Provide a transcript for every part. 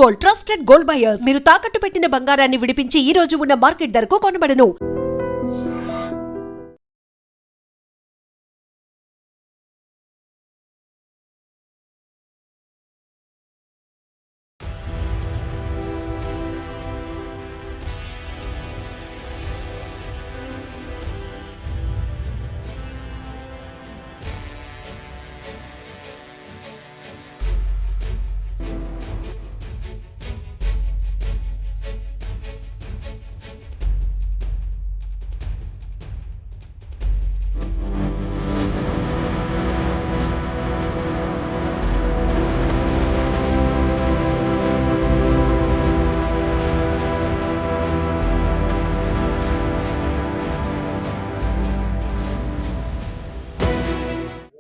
Gold trusted gold buyers. మీరు తాకట్టు పెట్టిన బంగారాన్ని విడిపించి ఈ రోజు ఉన్న మార్కెట్ ధరకు కొనబడను.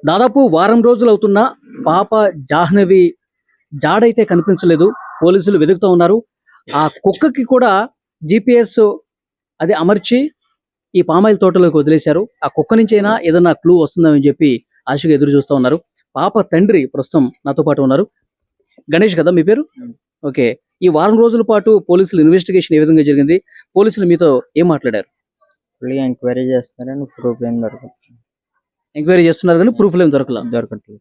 దాదాపు వారం రోజులు అవుతున్న పాప జాహ్నవి జాడైతే కనిపించలేదు. పోలీసులు వెతుకుతూ ఉన్నారు. ఆ కుక్కకి కూడా GPS అది అమర్చి ఈ పామాయిల్ తోటలోకి వదిలేశారు. ఆ కుక్క నుంచి అయినా ఏదైనా క్లూ వస్తుందని చెప్పి ఆశగా ఎదురు చూస్తూ ఉన్నారు. పాప తండ్రి ప్రస్తుతం నాతో పాటు ఉన్నారు. గణేష్ కదా మీ పేరు? ఓకే. ఈ వారం రోజుల పాటు పోలీసులు ఇన్వెస్టిగేషన్ ఏ విధంగా జరిగింది? పోలీసులు మీతో ఏం మాట్లాడారు? ఎంక్వైరీ చేస్తున్నారని ప్రూఫ్ ఏం దొరకట్లేదు. ఎంక్వైరీ చేస్తున్నారు కానీ ప్రూఫ్లు ఏం దొరకట్లేదు.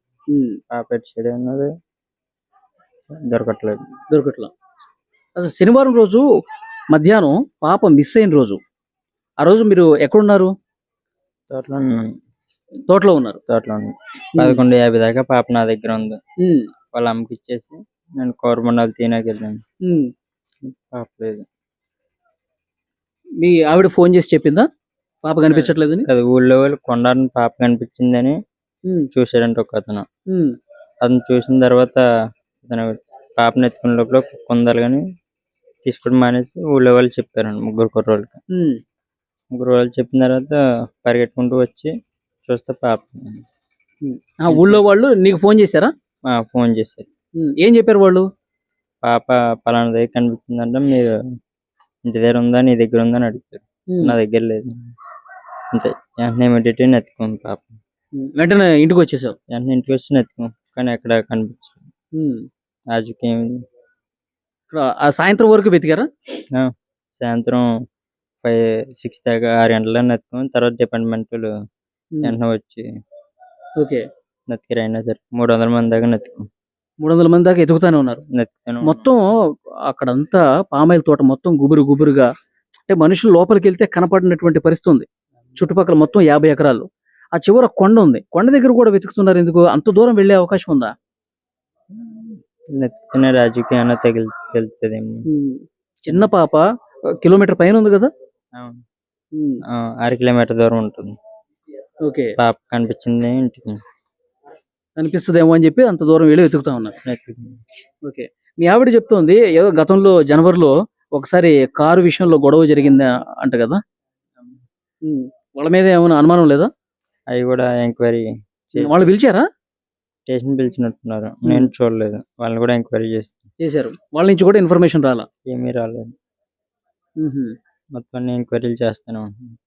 పాప ఎటు సైడ్ ఉన్నది దొరకట్లేదు. అసలు శనివారం రోజు మధ్యాహ్నం పాప మిస్ అయిన రోజు, ఆ రోజు మీరు ఎక్కడున్నారు? తోటలో ఉన్నారు. 11:50 దాకా పాప నా దగ్గర ఉంది. వాళ్ళ అమ్మకి ఇచ్చేసి నేను కోరమండలు తీనాకి వెళ్ళాను. పాప లేదు. మీ ఆవిడ ఫోన్ చేసి చెప్పిందా పాప కనిపించట్లేదని? అది ఊళ్ళో వాళ్ళు కొండని పాప కనిపించిందని చూసాడంట ఒక అతను. అతను చూసిన తర్వాత అతను పాపను ఎత్తుకునే లోపల కొందరు కానీ తీసుకోవడం మానేసి ఊళ్ళో వాళ్ళు చెప్పారండి. ముగ్గురు వాళ్ళు చెప్పిన తర్వాత పరిగెట్టుకుంటూ వచ్చి చూస్తే పాప. ఊళ్ళో వాళ్ళు నీకు ఫోన్ చేశారా? ఫోన్ చేశారు. ఏం చెప్పారు వాళ్ళు? పాప పలానా దగ్గర కనిపించిందంట, మీరు ఇంటి దగ్గర ఉందా, నీ దగ్గర ఉందా అని అడుగుతారు. నా దగ్గర లేదు అంతే. వెంటనే ఇమీడియట్గా ఎత్తుకోండి పాప. వెంటనే ఇంటికి వచ్చేసావు? వెంటనే ఇంటికి వచ్చి ఎత్తుకో, కానీ ఎక్కడ కనిపించదు. రాజకీయం సాయంత్రం వరకు వెతికారా? సాయంత్రం 6 దాకా 6 గంటల ఎత్తుకుని తర్వాత డిపార్ట్మెంట్ వాళ్ళు వెంటనే వచ్చి నెత్తికి అయినా సరే 300 మంది దాకా 300 మంది దాకా ఎతుకుతానే ఉన్నారు. మొత్తం అక్కడంతా పామాయిల్ తోట మొత్తం గుబురుగా, అంటే మనుషులు లోపలికి వెళ్తే కనపడినటువంటి పరిస్థితి ఉంది. చుట్టుపక్కల మొత్తం 50 ఎకరాలు. ఆ చివర కొండ ఉంది. కొండ దగ్గర కూడా వెతుకుతున్నారు. ఎందుకు అంత దూరం వెళ్లే అవకాశం ఉందా? నెత్తిన రాజకీయాన్ని తెలుస్తుందేమో. చిన్న పాప కిలోమీటర్ పైన ఉంది కదా? 6 కిలోమీటర్ దూరం ఉంటుంది. పాప కనిపించింది ఇంటికి కనిపిస్తుందేమో అని చెప్పి అంత దూరం వెళ్ళి వెతుకుతా ఉన్నారు. ఓకే. మీ ఆవిడ చెప్తోంది ఏదో గతంలో జనవరిలో ఒకసారి కారు విషయంలో గొడవ జరిగింది అంట కదా? వాళ్ళ మీద ఏమైనా అనుమానం లేదా? అవి కూడా ఎంక్వైరీ వాళ్ళు పిలిచారా? స్టేషన్ పిలిచినట్టున్నారు. నేను చూడలేదు. వాళ్ళని కూడా ఎంక్వైరీ చేశారు. వాళ్ళ నుంచి కూడా ఇన్ఫర్మేషన్ రాలా? ఏమీ రాలేదు. మొత్తం ఎంక్వైరీలు చేస్తానే ఉంటున్నాను.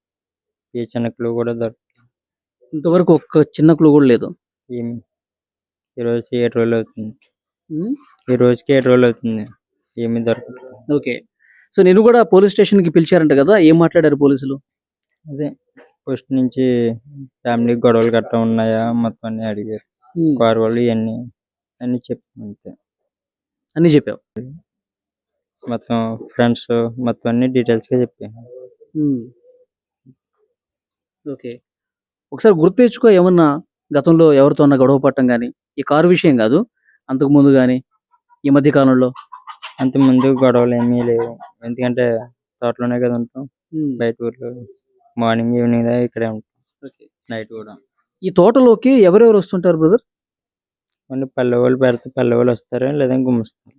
ఏ చిన్న క్లూ కూడా దొరకలేదు. ఇంతవరకు ఒక్క చిన్న క్లూ కూడా లేదు. ఈ రోజుకి 7 రోజులు అవుతుంది. ఏమీ దొరకట్లేదు. ఓకే. సో నేను కూడా పోలీస్ స్టేషన్ కి పిలిచారంట కదా, ఏం మాట్లాడారు పోలీసులు? అదే ఫస్ట్ నుంచి ఫ్యామిలీ గొడవలు గట్రా ఉన్నాయా మొత్తం అన్ని అడిగారు. కారు వాళ్ళు అన్ని చెప్పాను. అంతే అన్ని చెప్పావు? మొత్తం ఫ్రెండ్స్ మొత్తం అన్ని డీటెయిల్స్ గా చెప్పాను. ఓకే. ఒకసారి గుర్తు తెచ్చుకో, ఏమన్నా గతంలో ఎవరితో గొడవ పట్టడం కానీ, ఈ కారు విషయం కాదు, అంతకు ముందు కానీ ఈ మధ్య కాలంలో? అంత ముందు గొడవలు ఏమీ లేవు. ఎందుకంటే తోటలోనే కదా ఉంటాం. బయట ఊర్లో మార్నింగ్ ఈవినింగ్ దాకా ఇక్కడే ఉంటాం. నైట్ కూడా. ఈ తోటలోకి ఎవరెవరు వస్తుంటారు బ్రదర్? పల్లె వాళ్ళు పెడితే పల్లె వాళ్ళు వస్తారు, లేదా గుమ్మిస్తారు.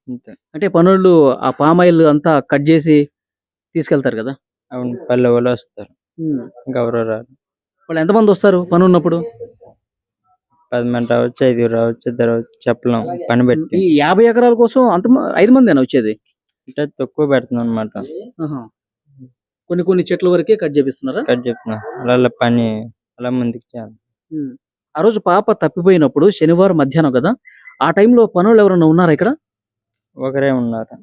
అంతే. అంటే పనులు ఆ పామాయిల్ అంతా కట్ చేసి తీసుకెళ్తారు కదా? అవును, పల్లె వాళ్ళు వస్తారు. ఇంకెవరో రారు. వాళ్ళు ఎంతమంది వస్తారు పని ఉన్నప్పుడు? 10 మంది రావచ్చు, 5 రావచ్చు, 2 రావచ్చు, చెప్పలేం పని పెట్టి. ఈ 50 ఎకరాల కోసం అంత 5 మందేనా వచ్చేది? అంటే తక్కువ పెడుతున్నాం అనమాట. కొన్ని చెట్ల వరకే కట్ చేపిస్తున్నారా? కట్ చేస్తున్నా అలా పని అలా ముందుకు చేయాలి. ఆ రోజు పాప తప్పిపోయినప్పుడు శనివారం మధ్యాహ్నం కదా, ఆ టైంలో పనులు ఎవరైనా ఉన్నారా ఇక్కడ? ఒకరే ఉన్నారు.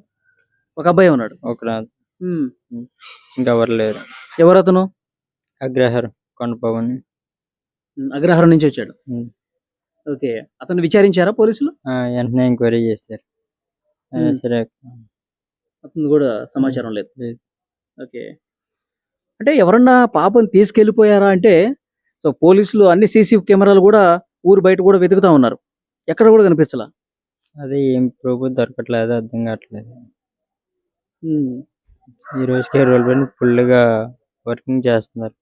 ఒక అబ్బాయి ఉన్నాడు. ఒకరు ఉమ్. ఇంకెవరు లేరు. ఎవరతను? అగ్రహారం కొండపవన్. అగ్రహారం నుంచి వచ్చాడు. ఓకే. అతను విచారించారా పోలీసులు? వెంటనే ఎంక్వైరీ చేశారు. అయినా సరే అతను కూడా సమాచారం లేదు. లేదు. ఓకే. అంటే ఎవరన్నా పాపని తీసుకెళ్ళిపోయారా అంటే సో పోలీసులు అన్ని సీసీ కెమెరాలు కూడా ఊరు బయట కూడా వెతుకుతా ఉన్నారు. ఎక్కడ కూడా కనిపించలా. అదే ఏం ప్రూఫ్ దొరకట్లేదు, అర్థం కావట్లేదు. ఈ రోజుకి 7 రోజులు పైన ఫుల్గా వర్కింగ్ చేస్తున్నారు.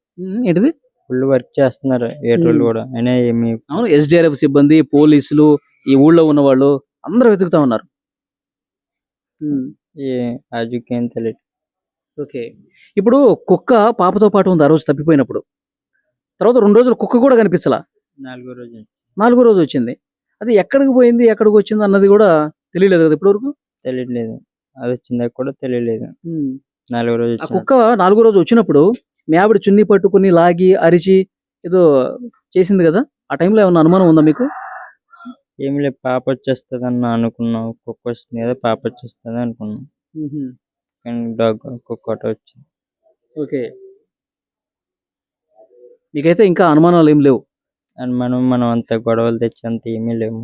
ఏంటిది? ఫుల్ వర్క్ చేస్తున్నారు 7 రోజులు కూడా. అయినా ఏమి అవును, SDRF సిబ్బంది, పోలీసులు, ఈ ఊళ్ళో ఉన్న వాళ్ళు అందరూ వెతుకుతా ఉన్నారు. ఆజుకేం తెలియదు. ఓకే. ఇప్పుడు కుక్క పాపతో పాటు ఉంది ఆ రోజు తప్పిపోయినప్పుడు. తర్వాత 2 రోజులు కుక్క కూడా కనిపించలా. 4 రోజు వచ్చింది. అది ఎక్కడికి పోయింది, ఎక్కడికి వచ్చింది అన్నది కూడా తెలియలేదు కదా ఇప్పటివరకు. తెలియట్లేదు. అది వచ్చిందా కూడా తెలియలేదు. 4 రోజు ఆ కుక్క 4 రోజు వచ్చినప్పుడు మీ ఆవిడ చున్నీ పట్టుకుని లాగి అరిచి ఏదో చేసింది కదా, ఆ టైంలో ఏమన్నా అనుమానం ఉందా మీకు? ఏమి లేదు, పాప వచ్చేస్తుంది అన్న అనుకున్నాం. కుక్క వస్తుంది కదా, పాప వచ్చేస్తుంది అనుకున్నాం. కానీ డాగ్ కుక్క ఒకటి వచ్చింది. ఓకే. మీకైతే ఇంకా అనుమానాలు ఏం లేవు? మనం అంత గొడవలు తెచ్చి అంత ఏమీ లేవు.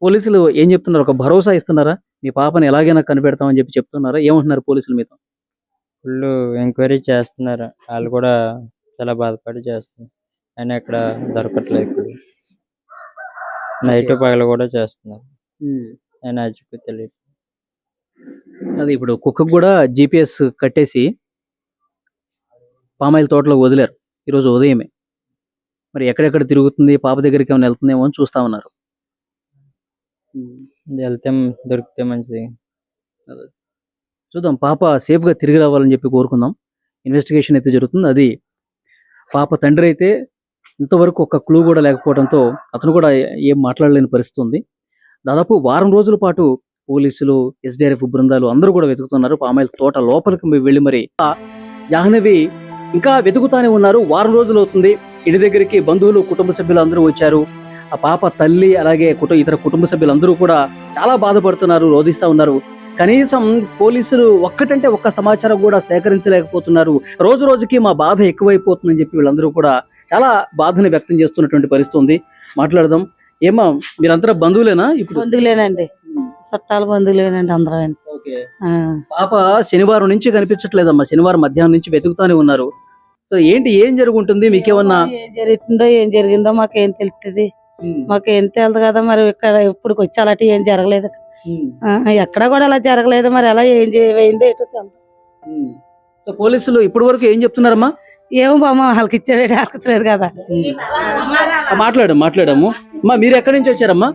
పోలీసులు ఏం చెప్తున్నారు? ఒక భరోసా ఇస్తున్నారా? మీ పాపని ఎలాగైనా కనిపెడతామని చెప్పి చెప్తున్నారా? ఏమంటున్నారు పోలీసులు మీతో? ఫుల్ ఎంక్వైరీ చేస్తున్నారు. వాళ్ళు కూడా చాలా బాధపడి చేస్తున్నారు. అయినా ఎక్కడ దొరకట్లేదు. ఇప్పుడు నైట్ పగలు కూడా చేస్తున్నారు. అయినా అజ్జుకు తెలియదు. అది ఇప్పుడు కుక్కకు కూడా GPS కట్టేసి పామాయిల్ తోటలో వదిలారు ఈరోజు ఉదయమే. మరి ఎక్కడెక్కడ తిరుగుతుంది, పాప దగ్గరికి ఏమైనా వెళ్తుందేమో అని చూస్తా ఉన్నారు. వెళ్తే దొరికితే మంచిది. చూద్దాం, పాప సేఫ్గా తిరిగి రావాలని చెప్పి కోరుకుందాం. ఇన్వెస్టిగేషన్ అయితే జరుగుతుంది. అది పాప తండ్రి అయితే ఇంతవరకు ఒక క్లూ కూడా లేకపోవడంతో అతను కూడా ఏం మాట్లాడలేని పరిస్థితి ఉంది. దాదాపు వారం రోజుల పాటు పోలీసులు, SDRF బృందాలు అందరూ కూడా వెతుకుతున్నారు. పామాయిల్ తోట లోపలికి వెళ్ళి మరి జాహ్నవి ఇంకా వెతుకుతానే ఉన్నారు. వారం రోజులు అవుతుంది. ఇంటి దగ్గరికి బంధువులు, కుటుంబ సభ్యులు అందరూ వచ్చారు. ఆ పాప తల్లి అలాగే ఇతర కుటుంబ సభ్యులు అందరూ కూడా చాలా బాధపడుతున్నారు, రోధిస్తా ఉన్నారు. కనీసం పోలీసులు ఒక్కటంటే ఒక్క సమాచారం కూడా సేకరించలేకపోతున్నారు. రోజు రోజుకి మా బాధ ఎక్కువైపోతుందని చెప్పి వీళ్ళందరూ కూడా చాలా బాధని వ్యక్తం చేస్తున్నటువంటి పరిస్థితి ఉంది. మాట్లాడదాం. ఏమా, మీరంతా బంధువులేనా? ఇప్పుడు బంధువులేనండి, చుట్టాలు బంధువులేనండి అందరం. ఓకే. పాప శనివారం నుంచి కనిపించట్లేదమ్మా. శనివారం మధ్యాహ్నం నుంచి వెతుకుతానే ఉన్నారు. సో ఏంటి, ఏం జరుగుతుంది? మీకేమన్నా ఏం జరుగుతుందో ఏం జరిగిందో మాకేం తెలుస్తుంది? మాకేం తెలియదు కదా. మరి ఇక్కడ ఇప్పుడు వచ్చి అలాంటి ఏం జరగలేదు. ఎక్కడ కూడా అలా జరగలేదు. మరి అలా ఏం చేయమైందో ఏటో తెలియదు. సో పోలీసులు ఇప్పటి వరకు ఏం చెప్తున్నారమ్మా? ఏమో బామ్మ, వాళ్ళకి ఇచ్చేవేటి అర్చలేదు కదా. మాట్లాడాము. అమ్మా, మీరు ఎక్కడి నుంచి వచ్చారమ్మా?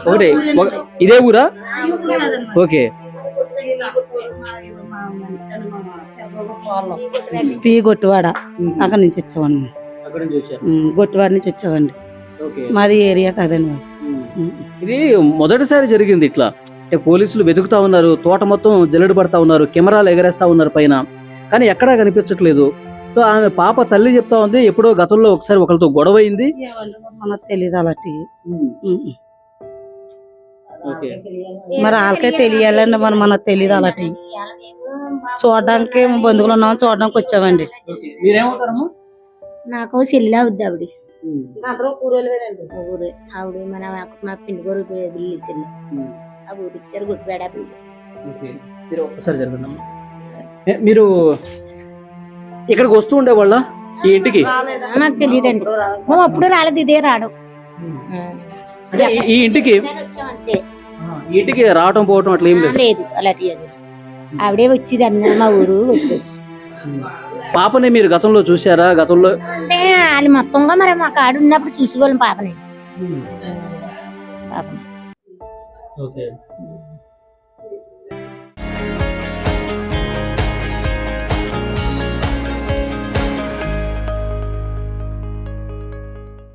ఒకటి ఇదే ఊరా? ఓకే. పి గొట్టువాడ అక్కడి నుంచి వచ్చామండి. గొట్టువాడ నుంచి వచ్చామండి. మాది ఏరియా కాదండి. ఇది మొదటిసారి జరిగింది ఇట్లా. పోలీసులు వెతుకుతా ఉన్నారు, తోట మొత్తం జల్లెడ పడతా ఉన్నారు, కెమెరాలు ఎగరేస్తా ఉన్నారు పైన, కానీ ఎక్కడా కనిపించట్లేదు. సో ఆమె పాప తల్లి చెప్తా ఉంది, ఎప్పుడో గతంలో ఒకసారి ఒకరితో గొడవ అయింది. మనకు తెలియదు అలాంటి. మరి వాళ్ళకే తెలియాలండి. మనకు తెలియదు అలాంటి. చూడడానికి బంధువులు ఉన్నాం, చూడడానికి వచ్చామండి. మీరేమవుతారమ్మా? నాకు చెల్లి అవుద్ది ఆవిడ. ఊరే ఆవిడ మా పిండి కూర బిల్లు చెల్లి ఆ ఊరు ఇచ్చారు. గుడ్డిపేడ బిల్లు. ఒకసారి జరగండి. మీరు ఇక్కడికి వస్తూ ఉండేవాళ్ళ ఈ ఇంటికి? నాకు తెలియదండి. అప్పుడు రాలేదు, ఇదే రాడు. ఈ ఇంటికి ఇంటికి రావటం పోవటం అట్లా ఏం లేదు. అలాంటి ఆవిడే వచ్చింది అన్న మా ఊరు వచ్చి. పాపని మీరు గతంలో చూసారా? గతంలో అంటే వాళ్ళు మొత్తంగా మరి మా కాడు ఉన్నప్పుడు చూసుకోవాలి పాపని.